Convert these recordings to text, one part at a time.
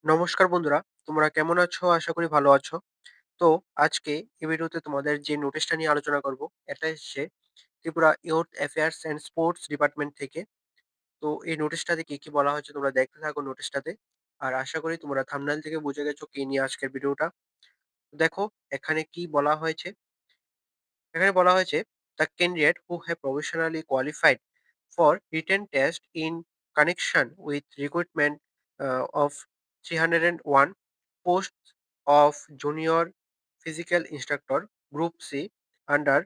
নমস্কার বন্ধুরা, তোমরা কেমন আছো? আশা করি ভালো আছো। তো আজকে এই ভিডিওতে তোমাদের যে নোটিশটা নিয়ে আলোচনা করব, এটা এসছে Tripura youth affairs and sports department থেকে। তো এই নোটিশটাতে কি বলা হয়েছে তোমরা দেখতে থাকো নোটিশটাতে। আর আশা করি তোমরা থাম্বনেল থেকে বুঝে গেছো কি নিয়ে আজকের ভিডিওটা। দেখো এখানে কি বলা হয়েছে। এখানে বলা হয়েছে the candidate who have professionally qualified for written test in connection with recruitment of 301 post of junior physical instructor group C under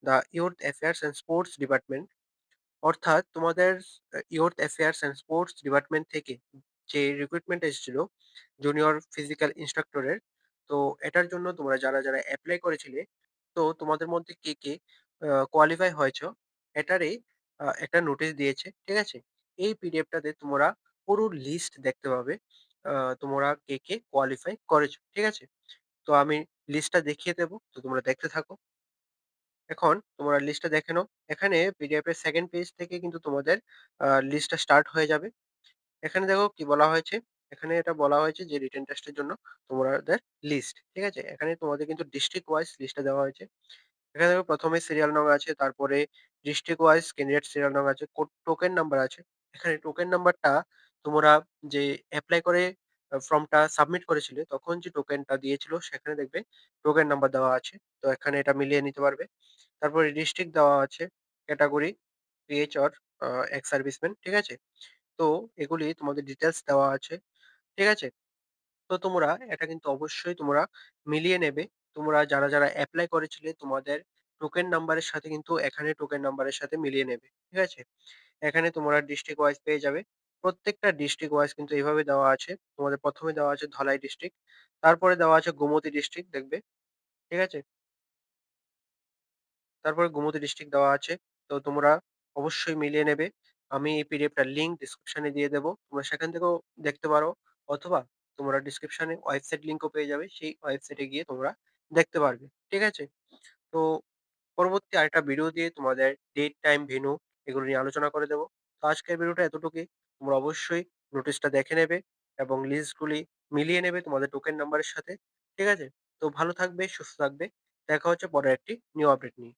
the youth affairs and sports department. অর্থাৎ তোমাদের youth affairs and sports department থেকে যে recruitment এসেছিল junior physical ইন্সট্রাক্টরের, তো এটার জন্য তোমরা যারা অ্যাপ্লাই করেছিলে, তো তোমাদের মধ্যে কে কোয়ালিফাই হয়েছো এটারই একটা নোটিশ দিয়েছে। ঠিক আছে? এই পিডিএফটাতে তোমরা পুরো লিস্ট দেখতে পাবে। তোমরা কে কোয়ালিফাই করেছো। ঠিক আছে? তো আমি লিস্টটা দেখিয়ে দেব। তো তোমরা দেখতে থাকো। এখন তোমরা লিস্টটা দেখে নাও। এখানে পিডিএফ এর 2nd পেজ থেকে কিন্তু তোমাদের লিস্টটা স্টার্ট হয়ে যাবে। এখানে দেখো কি বলা হয়েছে। এখানে এটা বলা হয়েছে যে রিটেন টেস্টের জন্য তোমাদের লিস্ট। ঠিক আছে? এখানে তোমাদের কিন্তু ডিস্ট্রিক্ট ওয়াইজ লিস্টটা দেওয়া হয়েছে। এখানে দেখো ১ম এ সিরিয়াল নং আছে, তারপরে ডিস্ট্রিক্ট ওয়াইজ ক্যান্ডিডেট সিরিয়াল নং আছে, টোকেন নাম্বার আছে। এখানে টোকেন নাম্বারটা তোমরা যে এপ্লাই করে ফর্মটা সাবমিট করেছিলে, তখন যে টোকেনটা দিয়েছিল সেখানে দেখবে টোকেন নাম্বার দেওয়া আছে। তো এখানে এটা মিলিয়ে নিতে পারবে। তারপরে ডিস্ট্রিক্ট দেওয়া আছে, category pH or ex serviceman. ঠিক আছে? তো এগুলি তোমাদের ডিটেইলস দেওয়া আছে। ঠিক আছে? তো তোমরা এটা কিন্তু অবশ্যই তোমরা মিলিয়ে নেবে। তোমরা যারা এপ্লাই করেছিলে তোমাদের টোকেন নাম্বারের সাথে কিন্তু এখানে টোকেন নাম্বারের সাথে মিলিয়ে নেবে। ঠিক আছে? এখানে তোমরা ডিস্ট্রিক্ট ওয়াইজ পেয়ে যাবে। প্রত্যেকটা ডিস্ট্রিক্ট ওয়াইজ কিন্তু এভাবে দেওয়া আছে। তোমাদের ১ম এ দেওয়া আছে ধলাই ডিস্ট্রিক্ট, তারপরে দেওয়া আছে গোমতী ডিস্ট্রিক্ট দেখবে। ঠিক আছে? তারপরে গোমতী ডিস্ট্রিক্ট দেওয়া আছে। তো তোমরা অবশ্যই মিলিয়ে নেবে। আমি এই পিডিএফটার লিঙ্ক ডেসক্রিপশনে দিয়ে দেব। তোমরা সেখান থেকেও দেখতে পারো, অথবা তোমরা ডেসক্রিপশনে ওয়েবসাইট লিঙ্কও পেয়ে যাবে। সেই ওয়েবসাইটে গিয়ে তোমরা দেখতে পারবে। ঠিক আছে? তো পরবর্তী আরেকটা ভিডিও দিয়ে তোমাদের ডেট, টাইম, ভেন্যু এগুলো নিয়ে আলোচনা করে দেব। তো আজকের ভিডিওটা এতটুকুই। তোমরা অবশ্যই নোটিশটা দেখে নেবে এবং লিস্টগুলি মিলিয়ে নেবে তোমাদের টোকেন নাম্বারের সাথে। ঠিক আছে? তো ভালো থাকবে, সুস্থ থাকবে। দেখা হচ্ছে পরের একটি নিউ আপডেট নিয়ে।